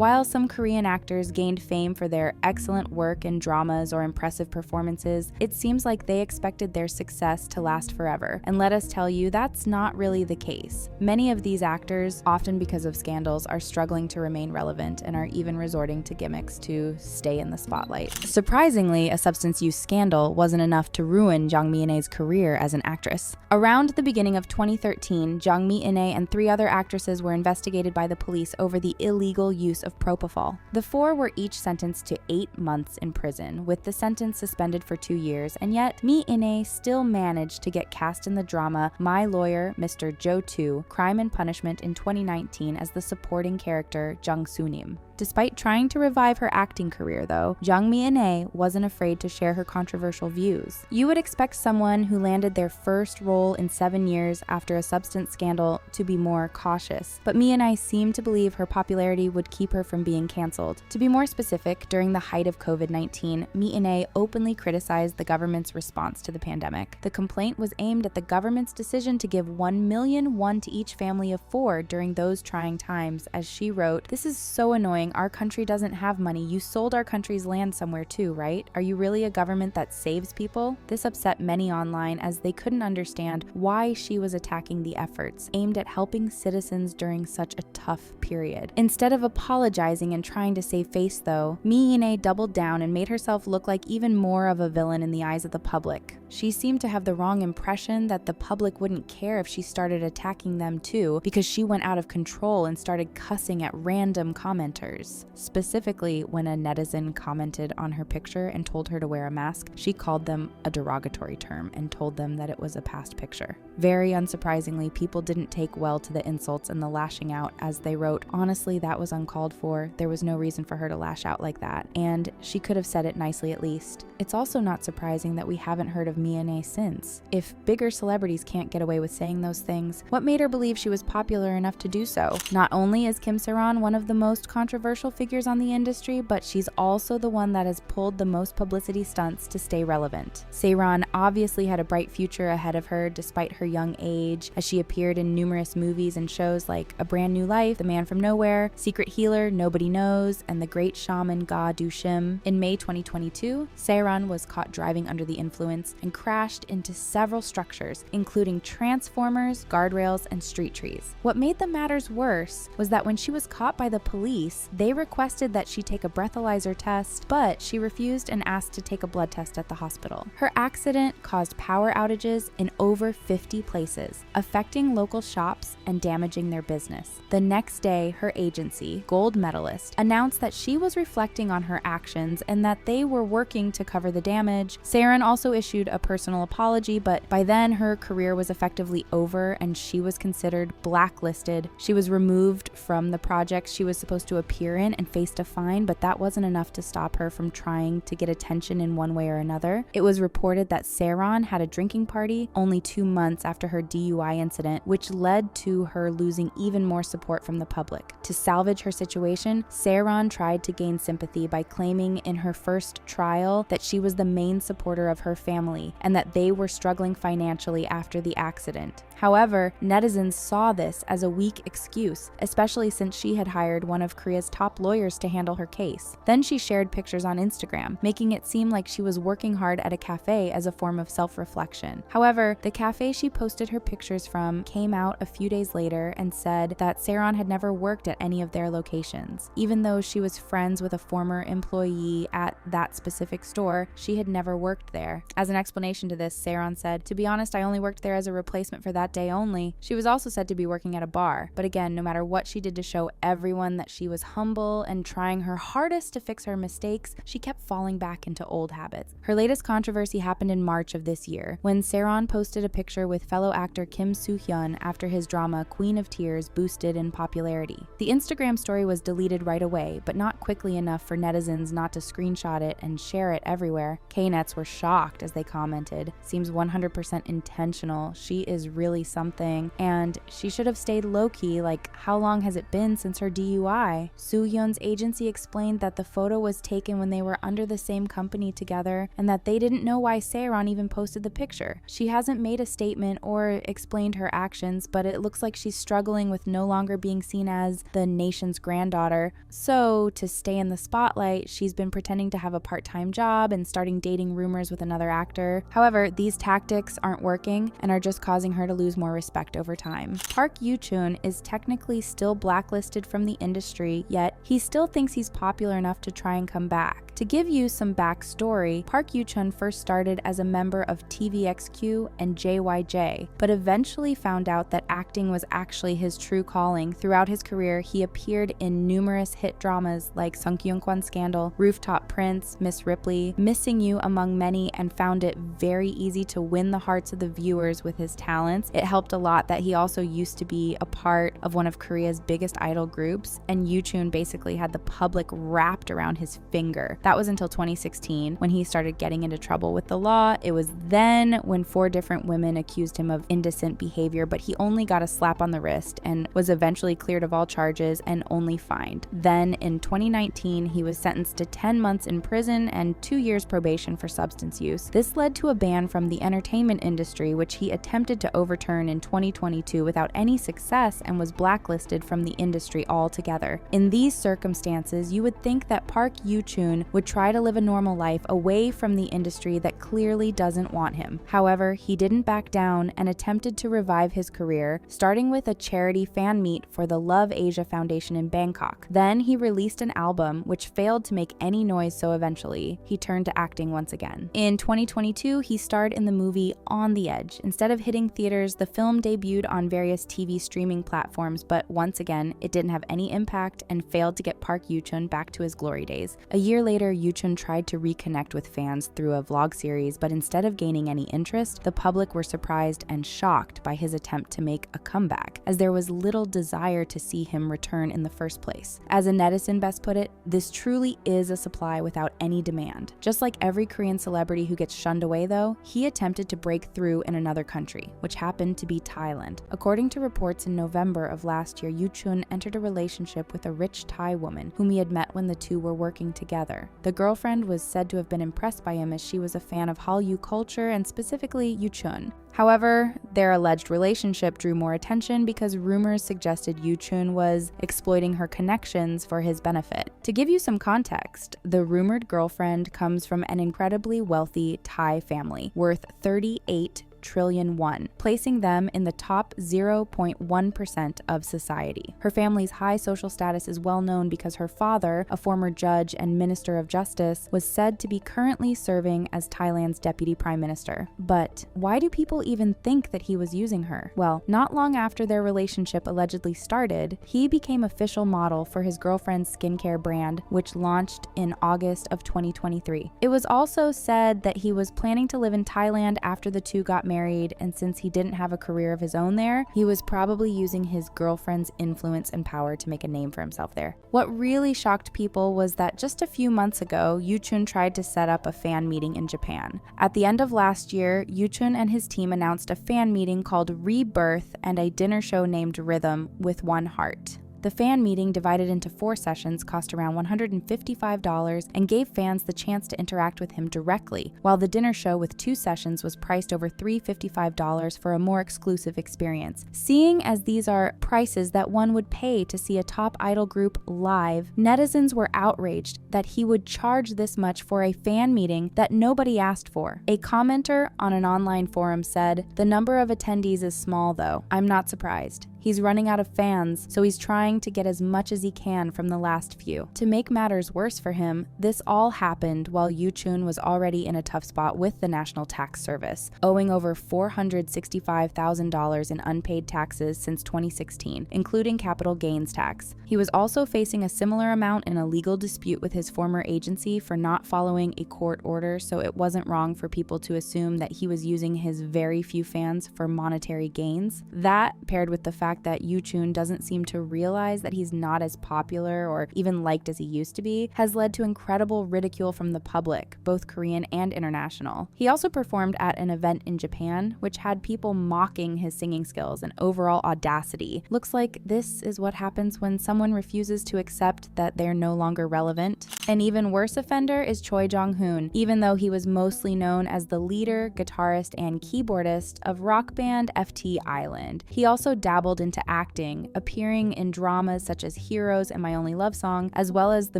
While some Korean actors gained fame for their excellent work in dramas or impressive performances, it seems like they expected their success to last forever. And let us tell you, that's not really the case. Many of these actors, often because of scandals, are struggling to remain relevant and are even resorting to gimmicks to stay in the spotlight. Surprisingly, a substance use scandal wasn't enough to ruin Jang Mi-in's career as an actress. Around the beginning of 2013, Jang Mi-in and 3 other actresses were investigated by the police over the illegal use of propofol. The 4 were each sentenced to 8 months in prison, with the sentence suspended for 2 years, and yet Mi-in still managed to get cast in the drama My Lawyer, Mr. Jo 2, Crime and Punishment in 2019 as the supporting character Jang Soo-nim. Despite trying to revive her acting career, though, Jang Mi-in wasn't afraid to share her controversial views. You would expect someone who landed their first role in 7 years after a substance scandal to be more cautious, but Mi-in seemed to believe her popularity would keep her from being canceled. To be more specific, during the height of COVID-19, Mi-in openly criticized the government's response to the pandemic. The complaint was aimed at the government's decision to give 1 million won to each family of 4 during those trying times, as she wrote, "This is so annoying. Our country doesn't have money. You sold our country's land somewhere too, right? Are you really a government that saves people?" This upset many online as they couldn't understand why she was attacking the efforts aimed at helping citizens during such a tough period. Instead of apologizing and trying to save face, though, Mi-in doubled down and made herself look like even more of a villain in the eyes of the public. She seemed to have the wrong impression that the public wouldn't care if she started attacking them too, because she went out of control and started cussing at random commenters. Specifically, when a netizen commented on her picture and told her to wear a mask, she called them a derogatory term and told them that it was a past picture. Very unsurprisingly, people didn't take well to the insults and the lashing out, as they wrote, "Honestly, that was uncalled for. There was no reason for her to lash out like that, and she could have said it nicely at least." It's also not surprising that we haven't heard of Mi-in since. If bigger celebrities can't get away with saying those things, what made her believe she was popular enough to do so? Not only is Kim Se-ron one of the most controversial figures on the industry, but she's also the one that has pulled the most publicity stunts to stay relevant. Se-ron obviously had a bright future ahead of her despite her young age, as she appeared in numerous movies and shows like A Brand New Life, The Man from Nowhere, Secret Healer, Nobody Knows, and The Great Shaman Ga Do-shim. In May 2022, Se-ron was caught driving under the influence and crashed into several structures, including transformers, guardrails, and street trees. What made the matters worse was that when she was caught by the police, they requested that she take a breathalyzer test, but she refused and asked to take a blood test at the hospital. Her accident caused power outages in over 50 places, affecting local shops and damaging their business. The next day, her agency, Gold Medalist, announced that she was reflecting on her actions and that they were working to cover the damage. Se-ron also issued a personal apology, but by then her career was effectively over and she was considered blacklisted. She was removed from the projects she was supposed to appear in and faced a fine, but that wasn't enough to stop her from trying to get attention in one way or another. It was reported that Se-ron had a drinking party only 2 months after her DUI incident, which led to her losing even more support from the public. To salvage her situation, Se-ron tried to gain sympathy by claiming in her first trial that she was the main supporter of her family and that they were struggling financially after the accident. However, netizens saw this as a weak excuse, especially since she had hired one of Korea's top lawyers to handle her case. Then she shared pictures on Instagram, making it seem like she was working hard at a cafe as a form of self-reflection. However, the cafe she posted her pictures from came out a few days later and said that Se-ron had never worked at any of their locations. Even though she was friends with a former employee at that specific store, she had never worked there. As an explanation to this, Se-ron said, "To be honest, I only worked there as a replacement for that day only." She was also said to be working at a bar, but again, no matter what she did to show everyone that she was humble and trying her hardest to fix her mistakes, she kept falling back into old habits. Her latest controversy happened in March of this year, when Se-ron posted a picture with fellow actor Kim Soo-hyun after his drama Queen of Tears boosted in popularity. The Instagram story was deleted right away, but not quickly enough for netizens not to screenshot it and share it everywhere. K-nets were shocked as they commented, commented, seems 100% intentional. She is really something, and she should have stayed low-key. Like, how long has it been since her DUI? Soo-hyun's agency explained that the photo was taken when they were under the same company together, and that they didn't know why Sehron even posted the picture. She hasn't made a statement or explained her actions, but it looks like she's struggling with no longer being seen as the nation's granddaughter. So, to stay in the spotlight, she's been pretending to have a part-time job and starting dating rumors with another actor. However, these tactics aren't working and are just causing her to lose more respect over time. Park Yoo-chun is technically still blacklisted from the industry, yet he still thinks he's popular enough to try and come back. To give you some backstory, Park Yoo-chun first started as a member of TVXQ and JYJ, but eventually found out that acting was actually his true calling. Throughout his career, he appeared in numerous hit dramas like Sung Kyung-kwan Scandal, Rooftop Prince, Miss Ripley, Missing You, among many, and found it very easy to win the hearts of the viewers with his talents. It helped a lot that he also used to be a part of one of Korea's biggest idol groups, and Yoo-chun basically had the public wrapped around his finger. That was until 2016 when he started getting into trouble with the law. It was then when 4 different women accused him of indecent behavior, but he only got a slap on the wrist and was eventually cleared of all charges and only fined. Then in 2019, he was sentenced to 10 months in prison and 2 years probation for substance use. This led to a ban from the entertainment industry, which he attempted to overturn in 2022 without any success and was blacklisted from the industry altogether. In these circumstances, you would think that Park Yoo-chun would try to live a normal life away from the industry that clearly doesn't want him. However, he didn't back down and attempted to revive his career, starting with a charity fan meet for the Love Asia Foundation in Bangkok. Then he released an album which failed to make any noise, so eventually he turned to acting once again. In 2022, he starred in the movie On the Edge. Instead of hitting theaters, the film debuted on various TV streaming platforms, but once again, it didn't have any impact and failed to get Park Yoo-chun back to his glory days. A year later, Yoo-chun tried to reconnect with fans through a vlog series, but instead of gaining any interest, the public were surprised and shocked by his attempt to make a comeback, as there was little desire to see him return in the first place. As a netizen best put it, this truly is a supply without any demand. Just like every Korean celebrity who gets shunned away though, he attempted to break through in another country, which happened to be Thailand. According to reports in November of last year, Yoo-chun entered a relationship with a rich Thai woman whom he had met when the two were working together. The girlfriend was said to have been impressed by him as she was a fan of Hallyu culture and specifically Yoo-chun. However, their alleged relationship drew more attention because rumors suggested Yoo-chun was exploiting her connections for his benefit. To give you some context, the rumored girlfriend comes from an incredibly wealthy Thai family worth 38 trillion won, placing them in the top 0.1% of society. Her family's high social status is well known because her father, a former judge and minister of justice, was said to be currently serving as Thailand's deputy prime minister. But why do people even think that he was using her? Well, not long after their relationship allegedly started, he became official model for his girlfriend's skincare brand, which launched in August of 2023. It was also said that he was planning to live in Thailand after the two got married, and since he didn't have a career of his own there, he was probably using his girlfriend's influence and power to make a name for himself there. What really shocked people was that just a few months ago, Yoo-chun tried to set up a fan meeting in Japan. At the end of last year, Yoo-chun and his team announced a fan meeting called Rebirth and a dinner show named Rhythm with One Heart. The fan meeting, divided into 4 sessions, cost around $155 and gave fans the chance to interact with him directly, while the dinner show with 2 sessions was priced over $355 for a more exclusive experience. Seeing as these are prices that one would pay to see a top idol group live, netizens were outraged that he would charge this much for a fan meeting that nobody asked for. A commenter on an online forum said, "The number of attendees is small though. I'm not surprised. He's running out of fans, so he's trying to get as much as he can from the last few." To make matters worse for him, this all happened while Yoo-chun was already in a tough spot with the National Tax Service, owing over $465,000 in unpaid taxes since 2016, including capital gains tax. He was also facing a similar amount in a legal dispute with his former agency for not following a court order, so it wasn't wrong for people to assume that he was using his very few fans for monetary gains. That, paired with the fact fact that Yuchun doesn't seem to realize that he's not as popular or even liked as he used to be has led to incredible ridicule from the public, both Korean and international. He also performed at an event in Japan, which had people mocking his singing skills and overall audacity. Looks like this is what happens when someone refuses to accept that they're no longer relevant. An even worse offender is Choi Jong-hoon, even though he was mostly known as the leader, guitarist, and keyboardist of rock band FT Island. He also dabbled into acting, appearing in dramas such as Heroes and My Only Love Song, as well as the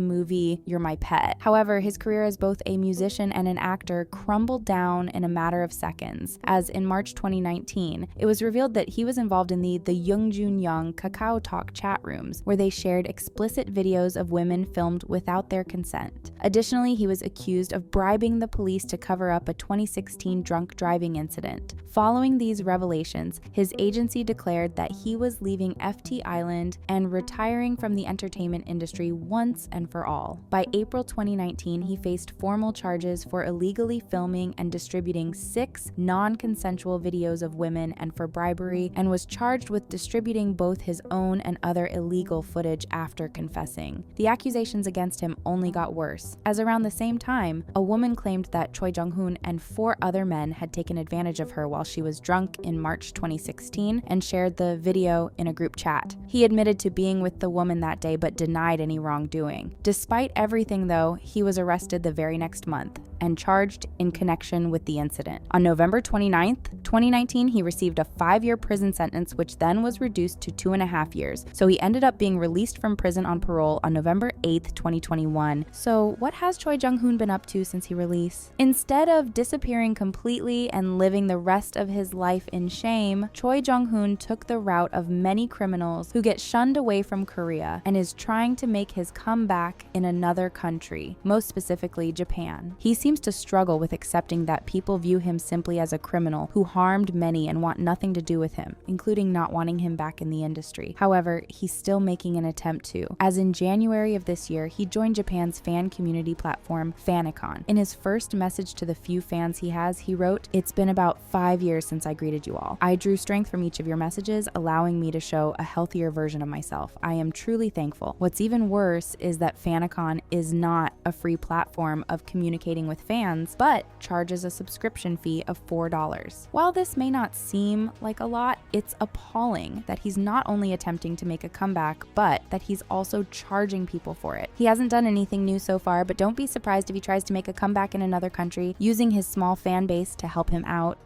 movie You're My Pet. However, his career as both a musician and an actor crumbled down in a matter of seconds, as in March 2019, it was revealed that he was involved in the Yoongjun Young Kakao Talk chat rooms, where they shared explicit videos of women filmed without their consent. Additionally, he was accused of bribing the police to cover up a 2016 drunk driving incident. Following these revelations, his agency declared that he was leaving FT Island and retiring from the entertainment industry once and for all. By April 2019, he faced formal charges for illegally filming and distributing 6 non-consensual videos of women and for bribery, and was charged with distributing both his own and other illegal footage after confessing. The accusations against him only got worse, as around the same time, a woman claimed that Choi Jong-hoon and 4 other men had taken advantage of her while she was drunk in March 2016 and shared the video in a group chat. He admitted to being with the woman that day but denied any wrongdoing. Despite everything though, he was arrested the very next month and charged in connection with the incident. On November 29th, 2019, he received a 5-year prison sentence, which then was reduced to 2.5 years. So he ended up being released from prison on parole on November 8th, 2021. So what has Choi Jong-hoon been up to since he released? Instead of disappearing completely and living the rest of his life in shame, Choi Jong-hoon took the route of many criminals who get shunned away from Korea and is trying to make his comeback in another country, most specifically Japan. He seems to struggle with accepting that people view him simply as a criminal who harmed many and want nothing to do with him, including not wanting him back in the industry. However, he's still making an attempt to, as in January of this year, he joined Japan's fan community platform Fanicon. In his first message to the few fans he has, he wrote, "It's been about 5 years since I greeted you all. I drew strength from each of your messages, allowing me to show a healthier version of myself. I am truly thankful. What's even worse is that Fanicon is not a free platform of communicating with fans, but charges a subscription fee of $4. While this may not seem like a lot, it's appalling that he's not only attempting to make a comeback, but that he's also charging people for it. He hasn't done anything new so far, but don't be surprised if he tries to make a comeback in another country, using his small fan base to help him out.